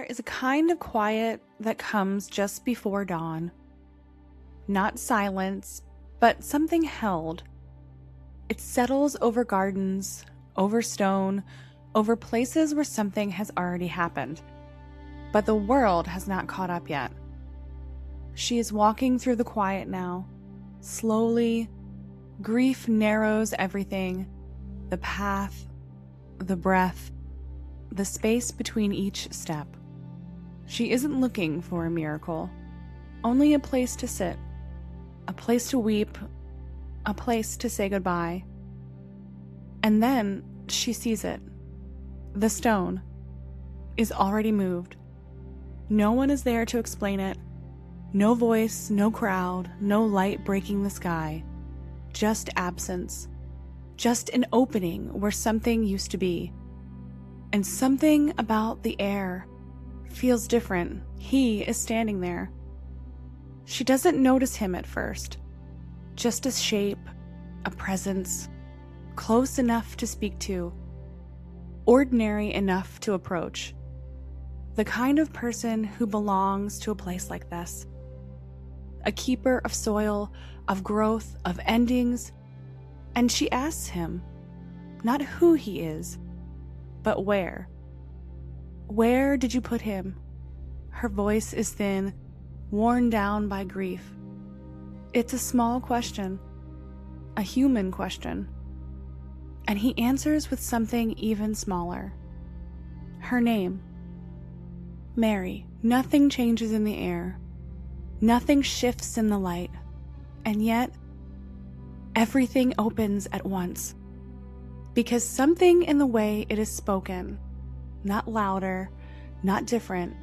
There is a kind of quiet that comes just before dawn. Not silence, but something held. It settles over gardens, over stone, over places where something has already happened. But the world has not caught up yet. She is walking through the quiet now, slowly. Grief narrows everything, the path, the breath, the space between each step. She isn't looking for a miracle, only a place to sit, a place to weep, a place to say goodbye. And then she sees it. The stone is already moved. No one is there to explain it. No voice, no crowd, no light breaking the sky. Just absence. Just an opening where something used to be. And something about the air feels different. He is standing there. She doesn't notice him at first. Just a shape, a presence, close enough to speak to, ordinary enough to approach. The kind of person who belongs to a place like this. A keeper of soil, of growth, of endings. And she asks him, not who he is, but where. Where did you put him? Her voice is thin, worn down by grief. It's a small question, a human question. And he answers with something even smaller. Her name. Mary. Nothing changes in the air. Nothing shifts in the light. And yet, everything opens at once. Because something in the way it is spoken, not louder, not different,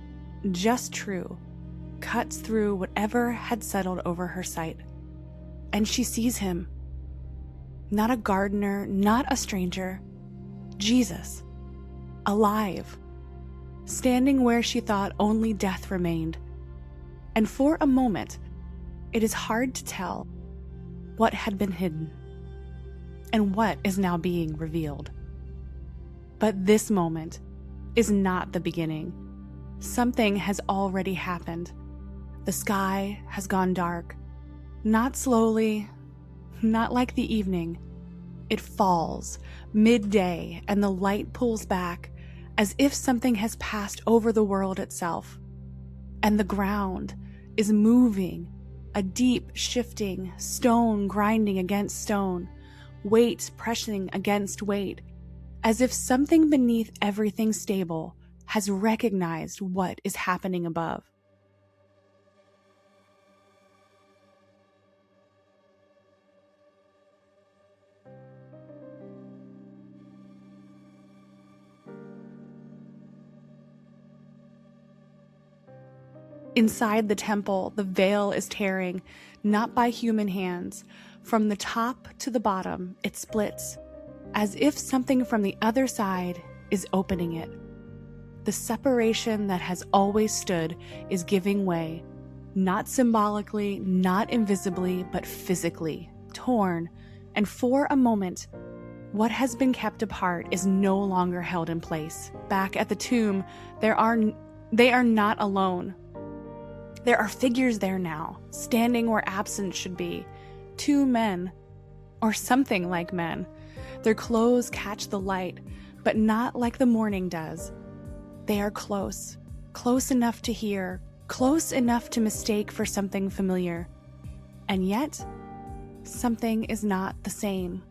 just true, cuts through whatever had settled over her sight. And she sees him. Not a gardener, not a stranger. Jesus. Alive. Standing where she thought only death remained. And for a moment, it is hard to tell what had been hidden and what is now being revealed. But this moment is not the beginning. Something has already happened. The sky has gone dark. Not slowly, not like the evening. It falls midday and the light pulls back as if something has passed over the world itself. And the ground is moving, a deep shifting, stone grinding against stone, weight pressing against weight, as if something beneath everything stable has recognized what is happening above. Inside the temple, the veil is tearing, not by human hands. From the top to the bottom, it splits, as if something from the other side is opening it. The separation that has always stood is giving way, not symbolically, not invisibly, but physically, torn, and for a moment, what has been kept apart is no longer held in place. Back at the tomb, they are not alone. There are figures there now, standing where absence should be. 2 men, or something like men. Their clothes catch the light, but not like the morning does. They are close, close enough to hear, close enough to mistake for something familiar. And yet, something is not the same.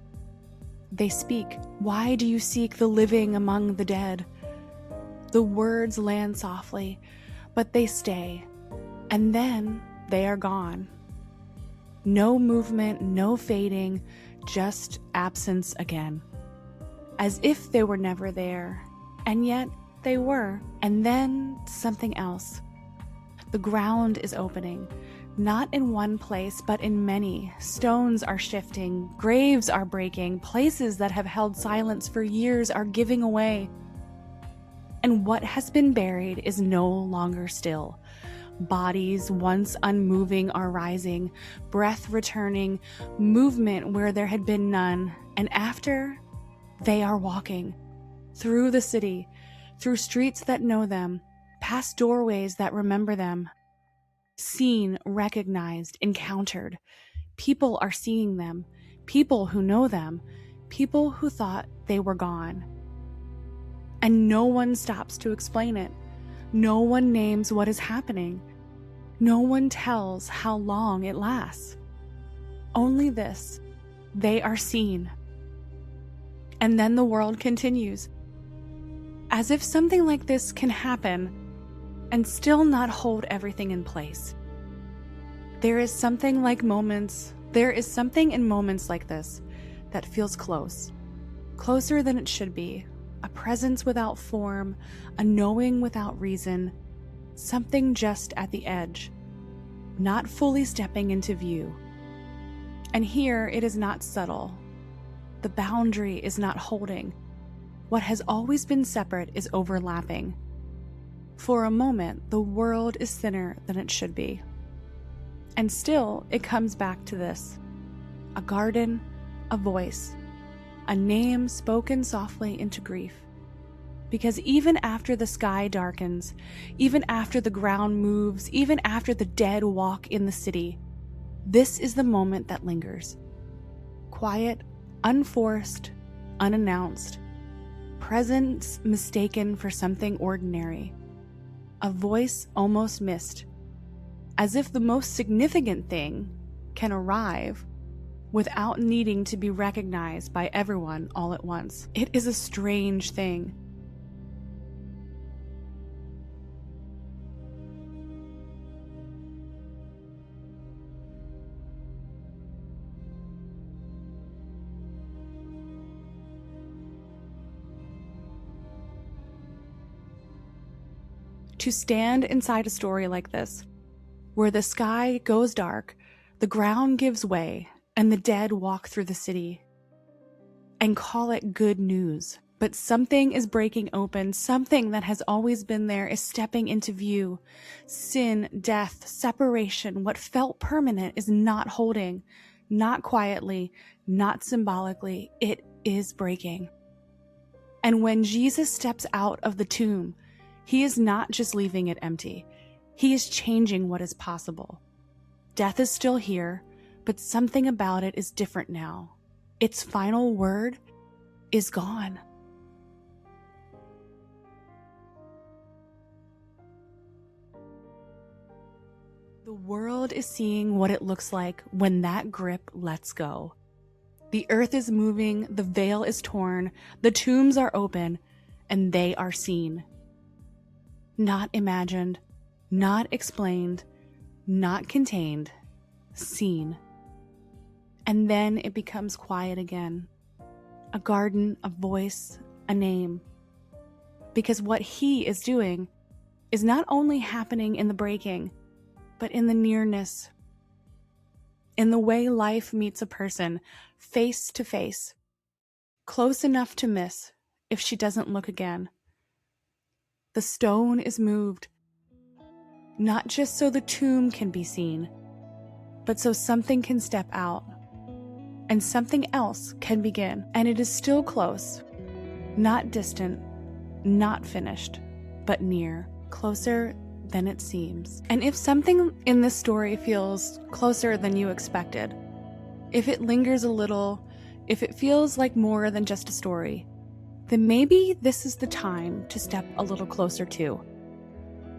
They speak, "Why do you seek the living among the dead?" The words land softly, but they stay. And then they are gone. No movement, no fading, just absence again. As if they were never there, and yet they were. And then something else. The ground is opening, not in one place, but in many. Stones are shifting, graves are breaking, places that have held silence for years are giving away. And what has been buried is no longer still. Bodies once unmoving are rising, breath returning, movement where there had been none, and after, they are walking through the city, through streets that know them, past doorways that remember them. Seen, recognized, encountered. People are seeing them. People who know them. People who thought they were gone. And no one stops to explain it. No one names what is happening. No one tells how long it lasts. Only this: they are seen. And then the world continues. As if something like this can happen and still not hold everything in place. There is something in moments like this that feels close. Closer than it should be. A presence without form, a knowing without reason, something just at the edge, not fully stepping into view. And here it is not subtle. The boundary is not holding. What has always been separate is overlapping. For a moment, the world is thinner than it should be. And still, it comes back to this: a garden, a voice, a name spoken softly into grief. Because even after the sky darkens, even after the ground moves, even after the dead walk in the city, this is the moment that lingers. Quiet, unforced, unannounced. Presence mistaken for something ordinary. A voice almost missed. As if the most significant thing can arrive without needing to be recognized by everyone all at once. It is a strange thing. To stand inside a story like this, where the sky goes dark, the ground gives way, and the dead walk through the city, and call it good news. But something is breaking open. Something that has always been there is stepping into view. Sin, death, separation, what felt permanent is not holding, not quietly, not symbolically. It is breaking. And when Jesus steps out of the tomb, he is not just leaving it empty. He is changing what is possible. Death is still here, but something about it is different now. Its final word is gone. The world is seeing what it looks like when that grip lets go. The earth is moving, the veil is torn, the tombs are open, and they are seen. Not imagined, not explained, not contained, seen. And then it becomes quiet again. A garden, a voice, a name. Because what he is doing is not only happening in the breaking, but in the nearness. In the way life meets a person, face to face. Close enough to miss if she doesn't look again. The stone is moved, not just so the tomb can be seen, but so something can step out, and something else can begin. And it is still close, not distant, not finished, but near, closer than it seems. And if something in this story feels closer than you expected, if it lingers a little, if it feels like more than just a story, then maybe this is the time to step a little closer too.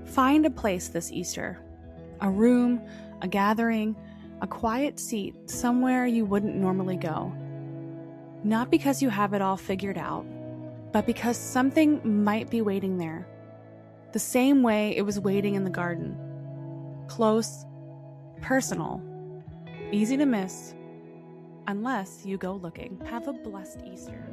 Find a place this Easter, a room, a gathering, a quiet seat somewhere you wouldn't normally go. Not because you have it all figured out, but because something might be waiting there, the same way it was waiting in the garden. Close, personal, easy to miss, unless you go looking. Have a blessed Easter.